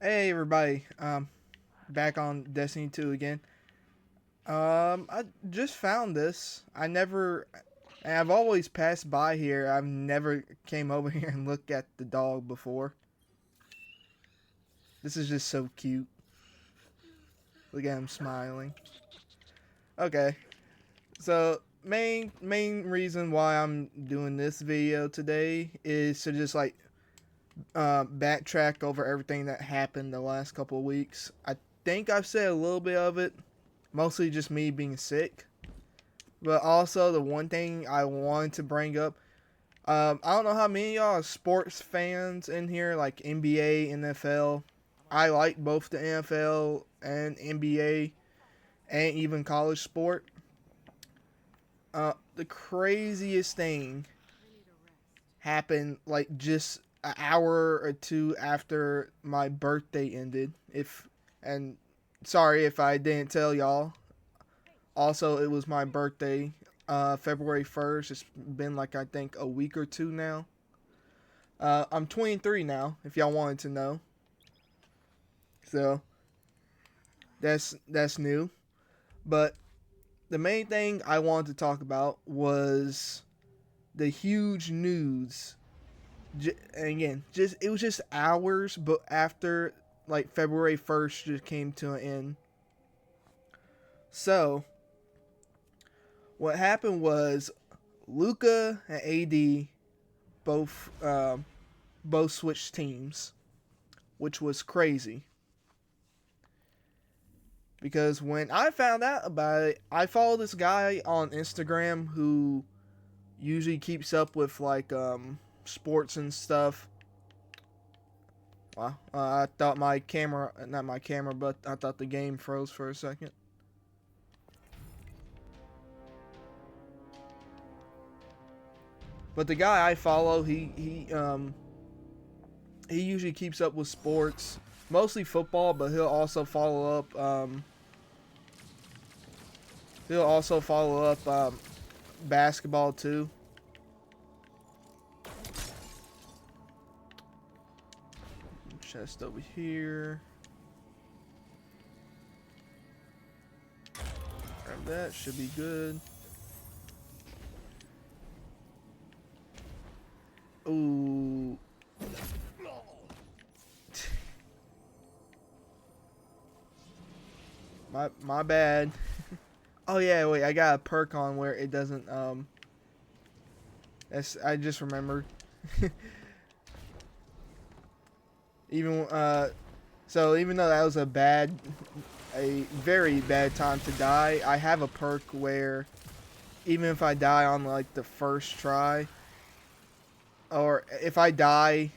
Hey everybody, back on Destiny 2 again. I just found this. I've always passed by here. I've never came over here and looked at the dog before. This is just so cute. Look at him smiling. Okay, so main reason why I'm doing this video today is to just backtrack over everything that happened the last couple of weeks. I think I've said a little bit of it, mostly just me being sick. But also the one thing I wanted to bring up, I don't know how many of y'all are sports fans in here, like NBA, NFL. I like both the NFL and NBA and even college sport. The craziest thing happened like just an hour or two after my birthday ended. If and sorry if I didn't tell y'all. Also, it was my birthday, February 1st. It's been like I think a week or two now. I'm 23 now, if y'all wanted to know. So that's new. But the main thing I wanted to talk about was the huge news. And again, just it was just hours, but after like February 1st just came to an end. So what happened was Luca and AD both both switched teams, which was crazy. Because when I found out about it, I follow this guy on Instagram who usually keeps up with sports and stuff. Wow, I thought my camera, not my camera, but I thought the game froze for a second. But the guy I follow, he usually keeps up with sports, mostly football, but he'll also follow up basketball too. Chest over here. Grab that, should be good. Ooh. My bad. Oh yeah, wait, I got a perk on where it doesn't that's I just remembered. even so even though that was a very bad time to die, I have a perk where even if I die on like the first try, or if I die,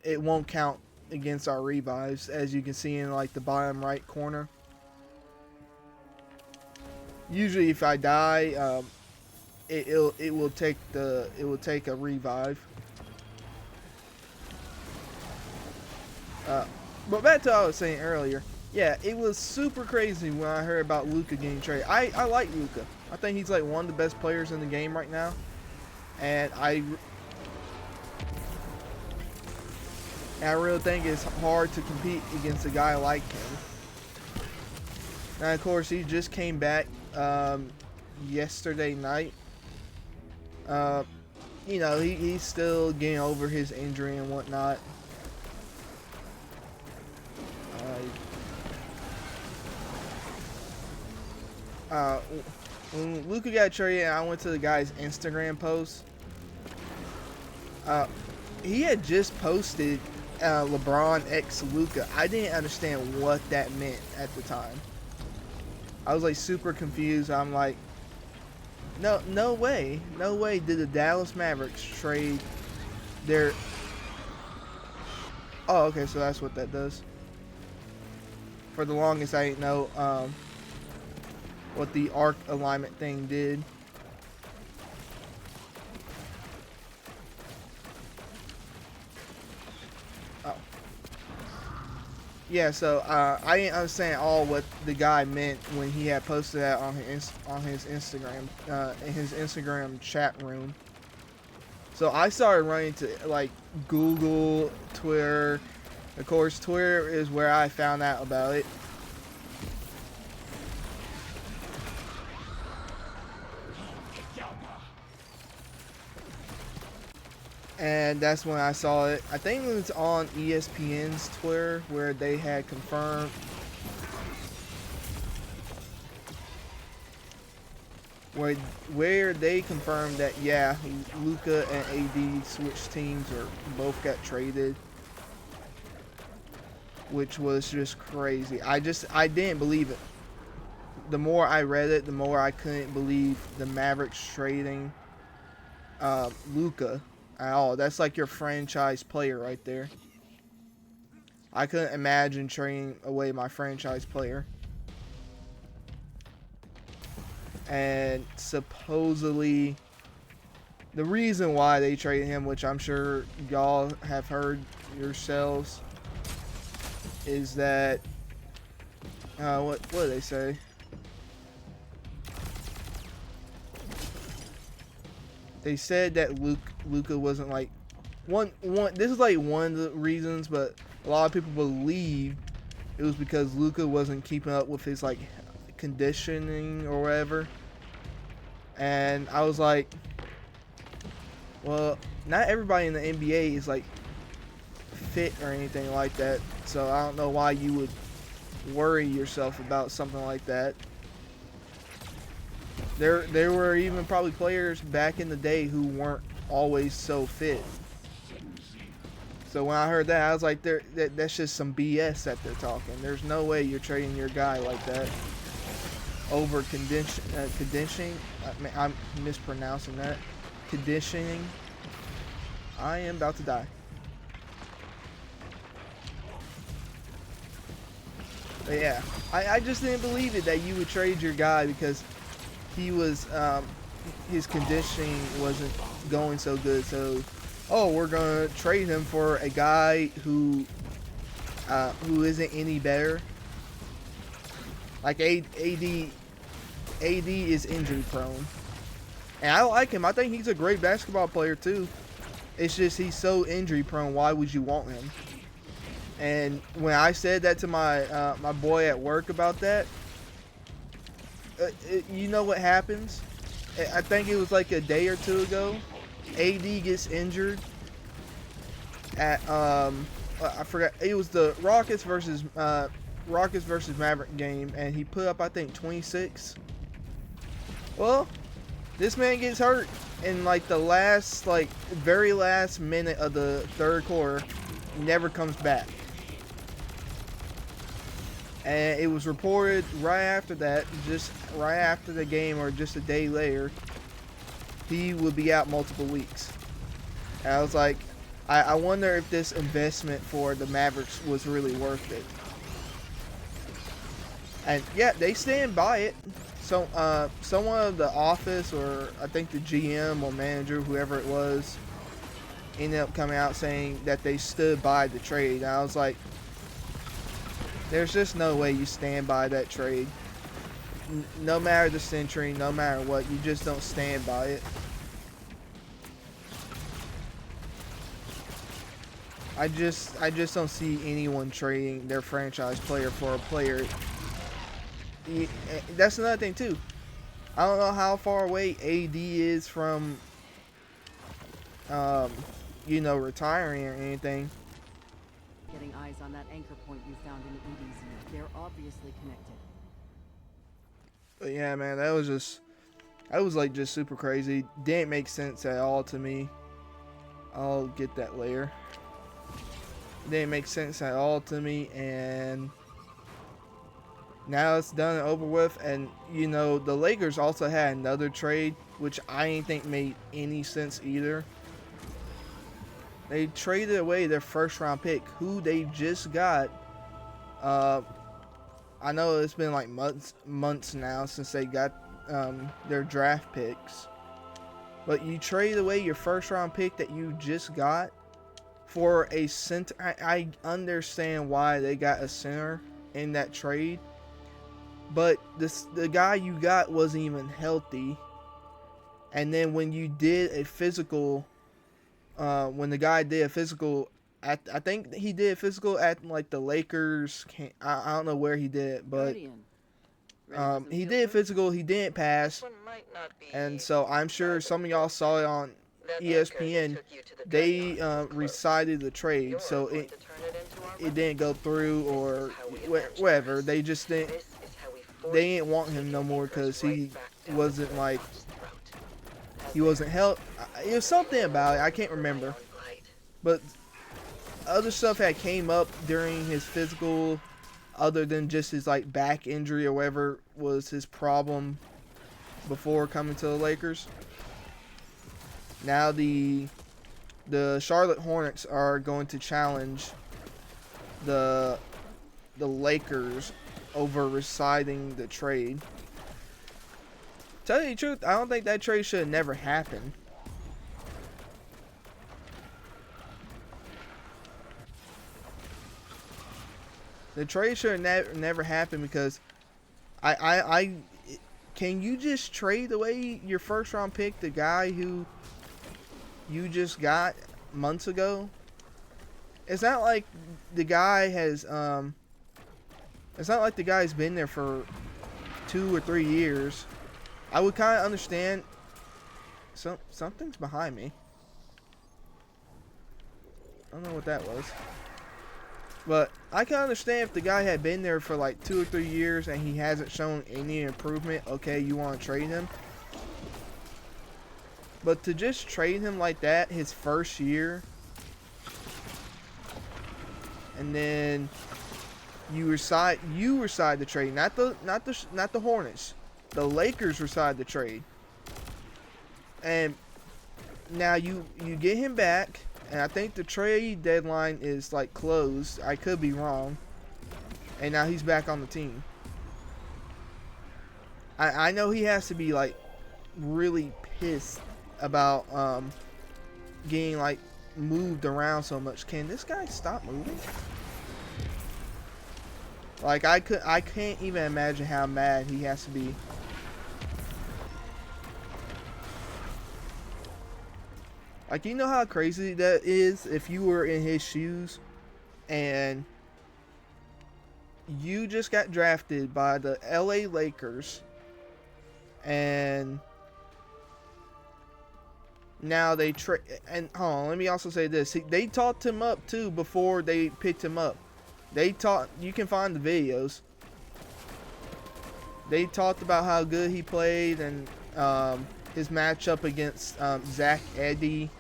it won't count against our revives, as you can see in like the bottom right corner. Usually, if I die, it will take a revive. But back to what I was saying earlier. Yeah, it was super crazy when I heard about Luca getting traded. I like Luca. I think he's like one of the best players in the game right now, and I really think it's hard to compete against a guy like him. Now, of course, he just came back yesterday night. He's still getting over his injury and whatnot. When Luca got traded, I went to the guy's Instagram post. He had just posted LeBron x Luca. I didn't understand what that meant at the time. I was like super confused. I'm like, no way did the Dallas Mavericks trade their. Oh, okay, so that's what that does. For the longest, I didn't know what the arc alignment thing did. Oh. Yeah, so I didn't understand all what the guy meant when he had posted that on his Instagram, in his Instagram chat room. So I started running to like Google, Twitter, Of course, Twitter is where I found out about it. And that's when I saw it. I think it was on ESPN's Twitter where they had confirmed where they confirmed that, yeah, Luka and AD switched teams or both got traded, which was just crazy. I didn't believe it. The more I read it, the more I couldn't believe the Mavericks trading Luka at all. That's like your franchise player right there. I couldn't imagine trading away my franchise player. And supposedly, the reason why they traded him, which I'm sure y'all have heard yourselves, is that what do they say? They said that Luka wasn't like one. This is like one of the reasons, but a lot of people believe it was because Luka wasn't keeping up with his like conditioning or whatever. And I was like, well, not everybody in the NBA is like fit or anything like that, so I don't know why you would worry yourself about something like that. There were even probably players back in the day who weren't always so fit. So when I heard that, I was like, that's just some BS that they're talking. There's no way you're trading your guy like that over conditioning. I'm mispronouncing that. Conditioning. I am about to die. But yeah, I just didn't believe it that you would trade your guy because he was his conditioning wasn't going so good. So, oh, we're gonna trade him for a guy who isn't any better. Like AD is injury prone, and I like him. I think he's a great basketball player too. It's just he's so injury prone. Why would you want him? And when I said that to my my boy at work about that, you know what happens? I think it was like a day or two ago. AD gets injured at I forgot, it was the Rockets versus Maverick game, and he put up I think 26. Well, this man gets hurt in like the last, like very last minute of the third quarter. Never comes back. And it was reported right after that, just right after the game or just a day later, he would be out multiple weeks. And I was like, I wonder if this investment for the Mavericks was really worth it. And yeah, they stand by it. So someone of the office, or I think the GM or manager, whoever it was, ended up coming out saying that they stood by the trade. And I was like, there's just no way you stand by that trade. No matter the century, no matter what, you just don't stand by it. I just don't see anyone trading their franchise player for a player. That's another thing too. I don't know how far away AD is from, retiring or anything. Getting eyes on that anchor point you found in the EDZ. They're obviously connected. But yeah, man, that was like just super crazy. Didn't make sense at all to me. I'll get that later. Didn't make sense at all to me, and now it's done and over with. And the Lakers also had another trade, which I didn't think made any sense either. They traded away their first round pick, who they just got. I know it's been like months now since they got their draft picks, but you traded away your first round pick that you just got for a center. I understand why they got a center in that trade, but the guy you got wasn't even healthy. And then when you did a physical, when the guy did a physical I think he did physical at like the Lakers. I don't know where he did, but Guardian. Ready for some he field did work? physical. He didn't pass, One might not be and so I'm sure some of y'all saw it on that ESPN. anchor that took you to the They Dreadnought is closed. recited the trade, You're so going it to turn it into our it weapon. didn't go through or This is how we avenge whatever. others. They just didn't. This is how we force They didn't want the him no Taken more Anchors because he right back down wasn't the like Dreadnought's throat. As he they wasn't are held. It was something about it. I can't rely remember, on light. but other stuff had came up during his physical, other than just his like back injury or whatever was his problem before coming to the Lakers. Now the Charlotte Hornets are going to challenge the Lakers over reciting the trade. Tell you the truth, I don't think that trade should have never happened. The trade should have never happened because I can you just trade away your first round pick, the guy who you just got months ago? It's not like the guy has it's not like the guy's been there for 2 or 3 years. I would kind of understand. Something's behind me. I don't know what that was. But I can understand if the guy had been there for like 2 or 3 years and he hasn't shown any improvement. Okay, you want to trade him. But to just trade him like that his first year, and then you recite the trade, not the Hornets. The Lakers reside the trade. And now you get him back, and I think the trade deadline is like closed. I could be wrong. And now he's back on the team. I know he has to be like really pissed about getting like moved around so much. Can this guy stop moving? Like I can't even imagine how mad he has to be. Like, you know how crazy that is if you were in his shoes and you just got drafted by the LA Lakers and now they and hold on, let me also say this. They talked him up too before they picked him up. You can find the videos. They talked about how good he played and his matchup against Zach Edey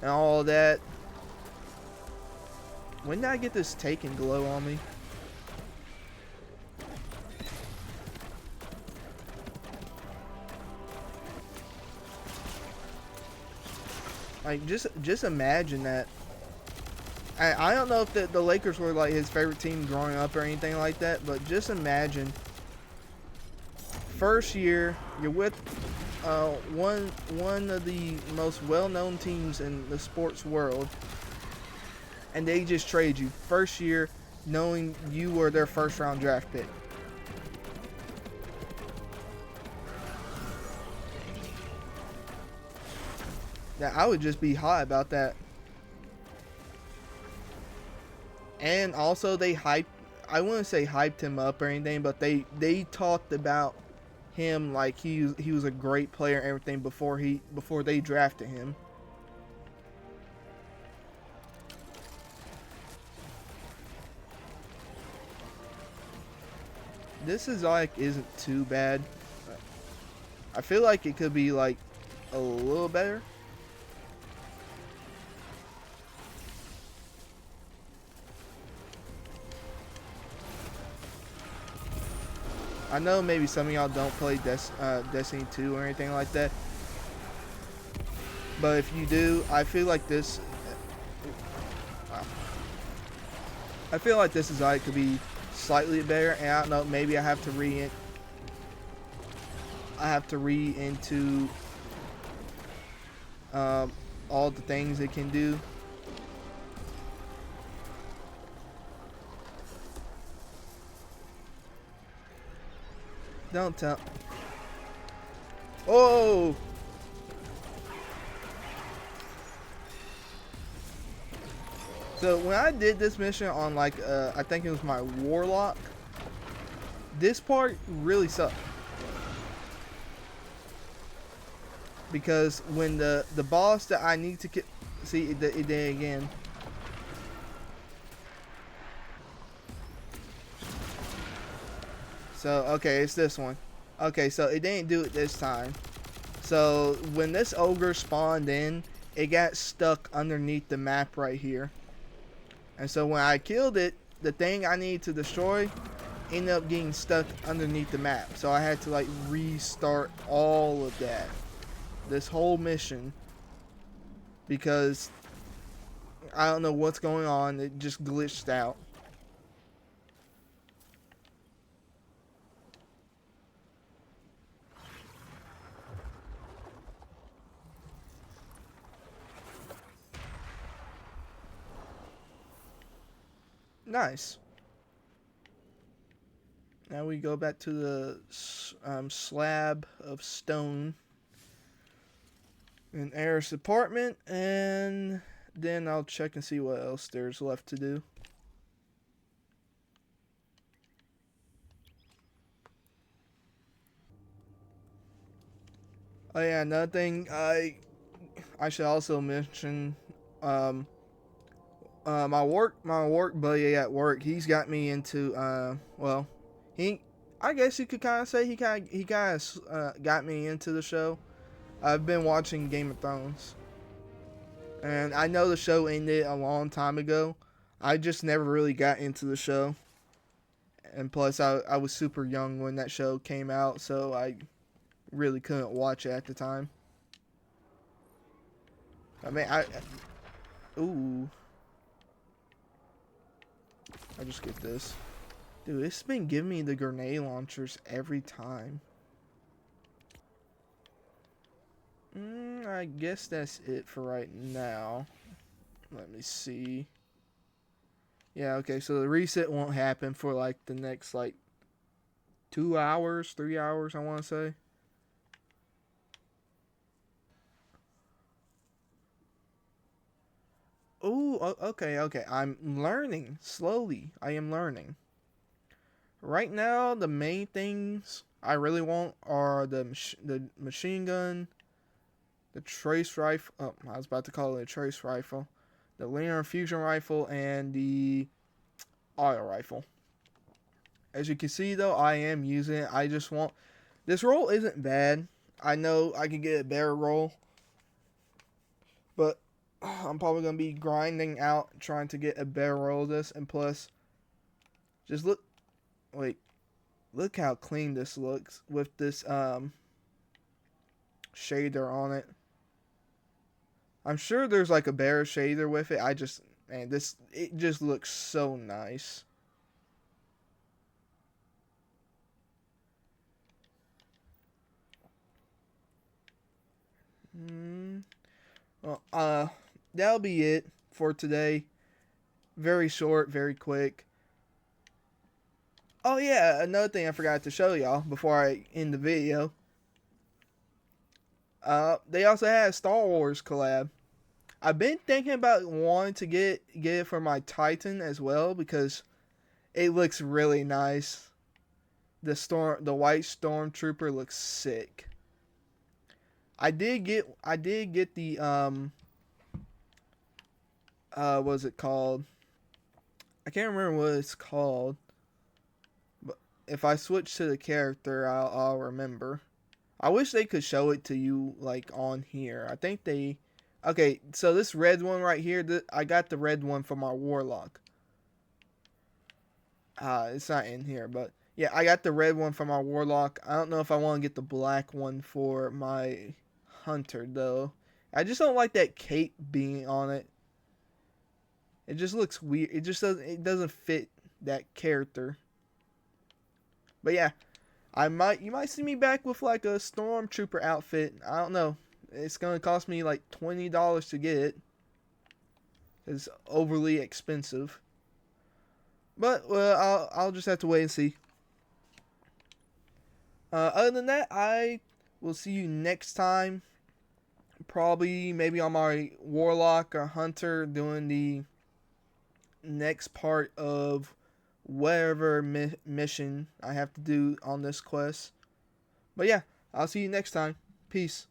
and all of that. When did I get this Taken glow on me? Like, just imagine that. I don't know if the Lakers were like his favorite team growing up or anything like that, but just imagine. First year, you're with one of the most well-known teams in the sports world, and they just trade you. First year, knowing you were their first-round draft pick. Now, I would just be hot about that. And also, they hyped. I wouldn't say hyped him up or anything, but they talked about him like he was a great player and everything before they drafted him. This is like isn't too bad. I feel like it could be like a little better. I know maybe some of y'all don't play Destiny 2 or anything like that. But if you do, I feel like this design could be slightly better, and I don't know, maybe I have to read into all the things it can do. Don't tell. Oh! So when I did this mission on like I think it was my warlock, this part really sucked. Because when the boss that I need to get, see it did again. So okay, it's this one. Okay, so it didn't do it this time. So when this ogre spawned in, it got stuck underneath the map right here. And so when I killed it, the thing I needed to destroy ended up getting stuck underneath the map. So I had to like restart all of that. This whole mission. Because I don't know what's going on. It just glitched out. Nice. Now we go back to the slab of stone in Aerith's apartment, and then I'll check and see what else there's left to do. Oh yeah, another thing I should also mention, my work buddy at work, he's got me into well, I guess you could kind of say he kind of got me into the show. I've been watching Game of Thrones, and I know the show ended a long time ago. I just never really got into the show, and plus I was super young when that show came out, so I really couldn't watch it at the time. I mean, ooh. I just get this. Dude, it's been giving me the grenade launchers every time. I guess that's it for right now. Let me see. Yeah, okay, so the reset won't happen for like the next like 2 hours, 3 hours, I want to say. Oh, okay. I'm learning slowly. I am learning. Right now, the main things I really want are the machine gun, the trace rifle. Oh, I was about to call it a trace rifle. The linear infusion rifle and the auto rifle. As you can see, though, I am using it. I just want... This roll isn't bad. I know I can get a better roll. But I'm probably going to be grinding out trying to get a better roll of this. And plus, just look... Wait. Look how clean this looks with this shader on it. I'm sure there's like a better shader with it. Man, it just looks so nice. Well, that'll be it for today. Very short, very quick. Oh yeah, another thing I forgot to show y'all before I end the video. They also had a Star Wars collab. I've been thinking about wanting to get it for my Titan as well because it looks really nice. The white stormtrooper looks sick. I did get the what was it called? I can't remember what it's called. But if I switch to the character, I'll remember. I wish they could show it to you like on here. I think they... Okay, so this red one right here, I got the red one for my warlock. It's not in here, but yeah, I got the red one for my warlock. I don't know if I want to get the black one for my hunter though. I just don't like that cape being on it. It just looks weird. It doesn't fit that character. But yeah, you might see me back with like a stormtrooper outfit. I don't know. It's gonna cost me like $20 to get it. It's overly expensive. But well, I'll just have to wait and see. Other than that, I will see you next time. Probably maybe on my warlock or hunter doing the next part of whatever mission I have to do on this quest. But yeah, I'll see you next time. Peace.